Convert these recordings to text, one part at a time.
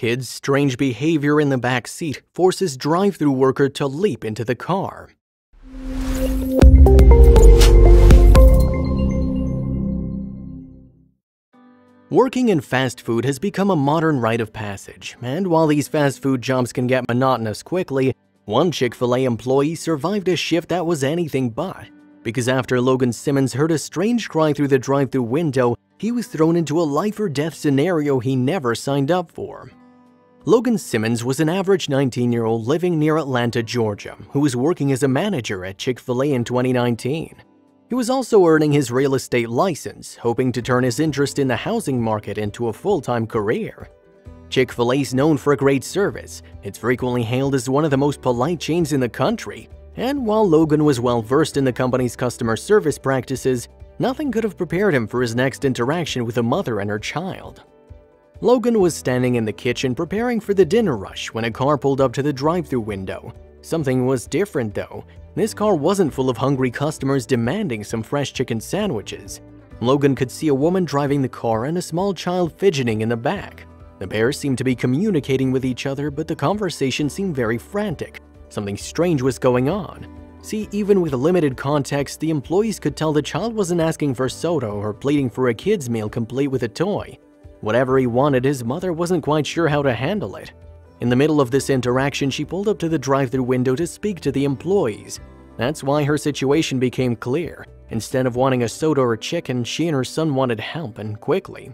Kid's strange behavior in the back seat forces drive-thru worker to leap into the car. Working in fast food has become a modern rite of passage, and while these fast food jobs can get monotonous quickly, one Chick-fil-A employee survived a shift that was anything but. Because after Logan Simmons heard a strange cry through the drive-thru window, he was thrown into a life-or-death scenario he never signed up for. Logan Simmons was an average 19-year-old living near Atlanta, Georgia, who was working as a manager at Chick-fil-A in 2019. He was also earning his real estate license, hoping to turn his interest in the housing market into a full-time career. Chick-fil-A is known for a great service. It's frequently hailed as one of the most polite chains in the country. And while Logan was well-versed in the company's customer service practices, nothing could have prepared him for his next interaction with a mother and her child. Logan was standing in the kitchen preparing for the dinner rush when a car pulled up to the drive-thru window. Something was different though. This car wasn't full of hungry customers demanding some fresh chicken sandwiches. Logan could see a woman driving the car and a small child fidgeting in the back. The pair seemed to be communicating with each other, but the conversation seemed very frantic. Something strange was going on. See, even with limited context, the employees could tell the child wasn't asking for soda or pleading for a kid's meal complete with a toy. Whatever he wanted, his mother wasn't quite sure how to handle it. In the middle of this interaction, she pulled up to the drive-thru window to speak to the employees. That's why her situation became clear. Instead of wanting a soda or chicken, she and her son wanted help, and quickly.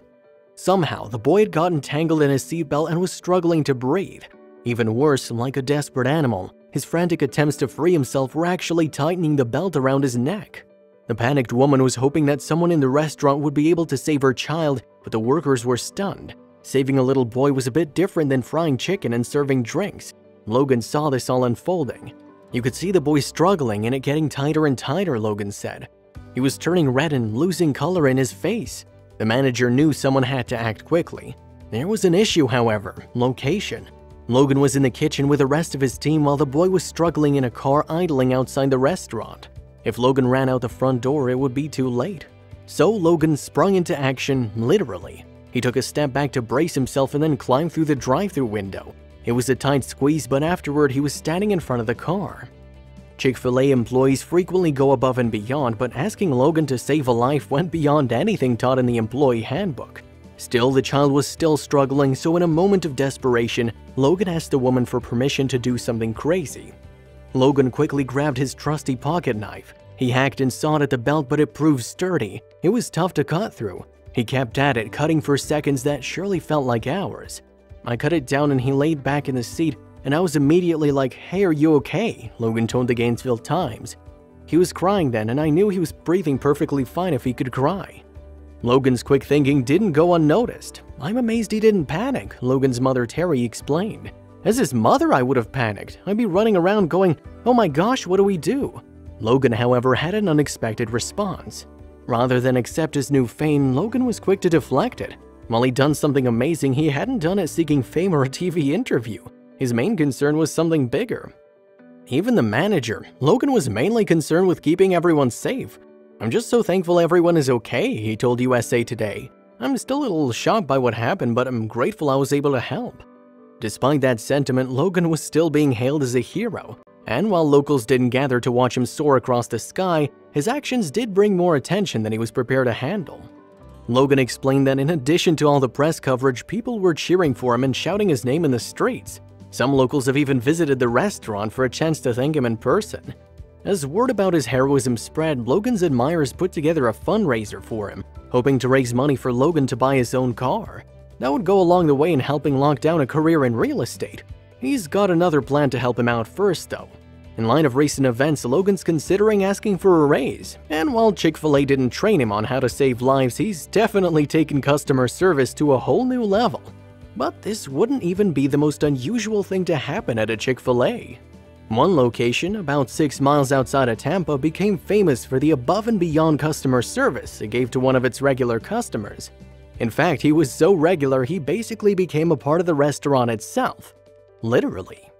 Somehow, the boy had gotten tangled in his seatbelt and was struggling to breathe. Even worse, like a desperate animal, his frantic attempts to free himself were actually tightening the belt around his neck. The panicked woman was hoping that someone in the restaurant would be able to save her child, but the workers were stunned. Saving a little boy was a bit different than frying chicken and serving drinks. Logan saw this all unfolding. You could see the boy struggling and it getting tighter and tighter, Logan said. He was turning red and losing color in his face. The manager knew someone had to act quickly. There was an issue, however: location. Logan was in the kitchen with the rest of his team while the boy was struggling in a car idling outside the restaurant. If Logan ran out the front door, it would be too late. So Logan sprung into action, literally. He took a step back to brace himself and then climbed through the drive-thru window. It was a tight squeeze, but afterward he was standing in front of the car. Chick-fil-A employees frequently go above and beyond, but asking Logan to save a life went beyond anything taught in the employee handbook. Still, the child was still struggling, so in a moment of desperation, Logan asked the woman for permission to do something crazy. Logan quickly grabbed his trusty pocket knife. He hacked and sawed at the belt, but it proved sturdy. It was tough to cut through. He kept at it, cutting for seconds that surely felt like hours. I cut it down and he laid back in the seat, and I was immediately like, "Hey, are you okay?" Logan told the Gainesville Times. He was crying then, and I knew he was breathing perfectly fine if he could cry. Logan's quick thinking didn't go unnoticed. "I'm amazed he didn't panic," Logan's mother Terry explained. "As his mother, I would have panicked. I'd be running around going, 'Oh my gosh, what do we do?'" Logan, however, had an unexpected response. Rather than accept his new fame, Logan was quick to deflect it. While he'd done something amazing, he hadn't done it seeking fame or a TV interview. His main concern was something bigger. Even the manager, Logan was mainly concerned with keeping everyone safe. "I'm just so thankful everyone is okay," he told USA Today. "I'm still a little shocked by what happened, but I'm grateful I was able to help." Despite that sentiment, Logan was still being hailed as a hero. And while locals didn't gather to watch him soar across the sky, his actions did bring more attention than he was prepared to handle. Logan explained that in addition to all the press coverage, people were cheering for him and shouting his name in the streets. Some locals have even visited the restaurant for a chance to thank him in person. As word about his heroism spread, Logan's admirers put together a fundraiser for him, hoping to raise money for Logan to buy his own car. That would go a long way in helping lock down a career in real estate. He's got another plan to help him out first, though. In light of recent events, Logan's considering asking for a raise. And while Chick-fil-A didn't train him on how to save lives, he's definitely taken customer service to a whole new level. But this wouldn't even be the most unusual thing to happen at a Chick-fil-A. One location, about 6 miles outside of Tampa, became famous for the above-and-beyond customer service it gave to one of its regular customers. In fact, he was so regular he basically became a part of the restaurant itself. Literally.